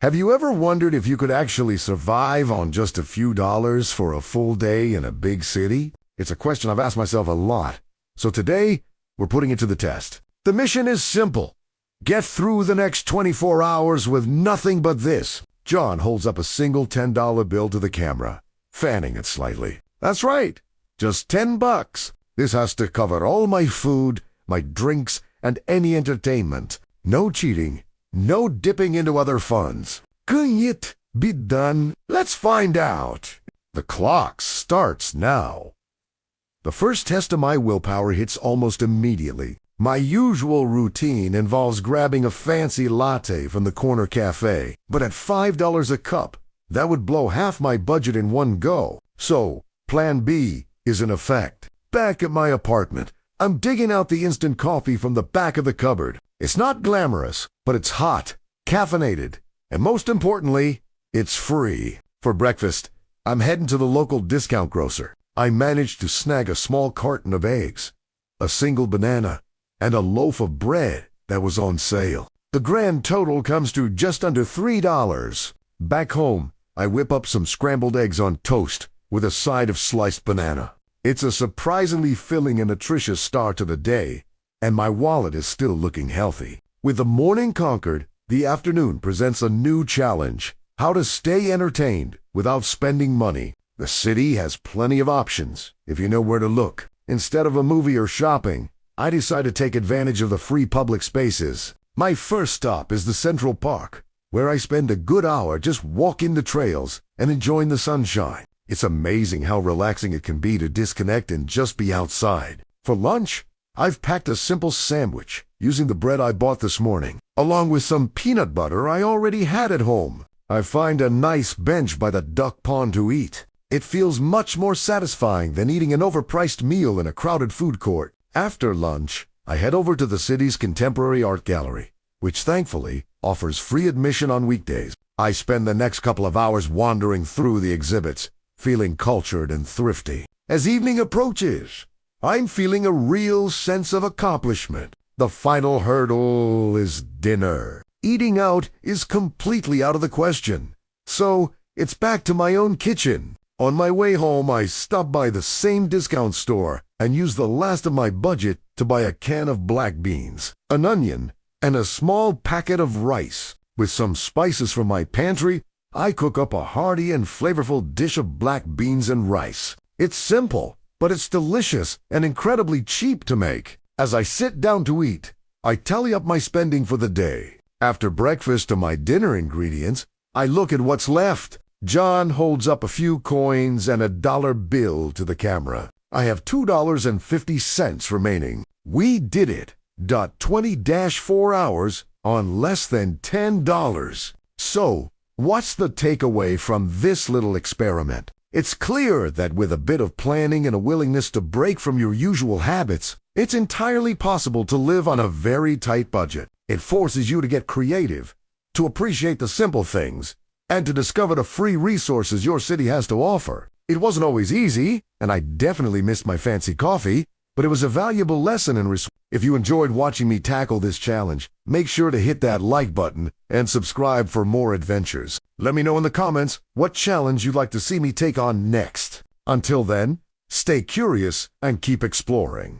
Have you ever wondered if you could actually survive on just a few dollars for a full day in a big city? It's a question I've asked myself a lot. So today, we're putting it to the test. The mission is simple. Get through the next 24 hours with nothing but this. John holds up a single $10 bill to the camera, fanning it slightly. That's right, just $10. This has to cover all my food, my drinks, and any entertainment. No cheating, no dipping into other funds. Can it be done? Let's find out. The clock starts now. The first test of my willpower hits almost immediately. My usual routine involves grabbing a fancy latte from the corner cafe, but at $5 a cup, that would blow half my budget in one go. So, Plan B is in effect. Back at my apartment, I'm digging out the instant coffee from the back of the cupboard. It's not glamorous, but it's hot, caffeinated, and most importantly, it's free. For breakfast, I'm heading to the local discount grocer. I managed to snag a small carton of eggs, a single banana, and a loaf of bread that was on sale. The grand total comes to just under $3. Back home, I whip up some scrambled eggs on toast with a side of sliced banana. It's a surprisingly filling and nutritious start to the day, and my wallet is still looking healthy. With the morning conquered, the afternoon presents a new challenge: how to stay entertained without spending money. The city has plenty of options if you know where to look. Instead of a movie or shopping, I decide to take advantage of the free public spaces. My first stop is the Central Park, where I spend a good hour just walking the trails and enjoying the sunshine. It's amazing how relaxing it can be to disconnect and just be outside. For lunch, I've packed a simple sandwich using the bread I bought this morning, along with some peanut butter I already had at home. I find a nice bench by the duck pond to eat. It feels much more satisfying than eating an overpriced meal in a crowded food court. After lunch, I head over to the city's Contemporary Art Gallery, which thankfully offers free admission on weekdays. I spend the next couple of hours wandering through the exhibits, feeling cultured and thrifty. As evening approaches, I'm feeling a real sense of accomplishment. The final hurdle is dinner. Eating out is completely out of the question, so it's back to my own kitchen. On my way home, I stop by the same discount store and use the last of my budget to buy a can of black beans, an onion, and a small packet of rice. With some spices from my pantry, I cook up a hearty and flavorful dish of black beans and rice. It's simple, but it's delicious and incredibly cheap to make. As I sit down to eat, I tally up my spending for the day. After breakfast to my dinner ingredients, I look at what's left. John holds up a few coins and a dollar bill to the camera. I have $2.50 remaining. We did it. 20-4 hours on less than $10. So, what's the takeaway from this little experiment? It's clear that with a bit of planning and a willingness to break from your usual habits, it's entirely possible to live on a very tight budget. It forces you to get creative, to appreciate the simple things, and to discover the free resources your city has to offer. It wasn't always easy, and I definitely missed my fancy coffee, but it was a valuable lesson in If you enjoyed watching me tackle this challenge, make sure to hit that like button and subscribe for more adventures. Let me know in the comments what challenge you'd like to see me take on next. Until then, stay curious and keep exploring.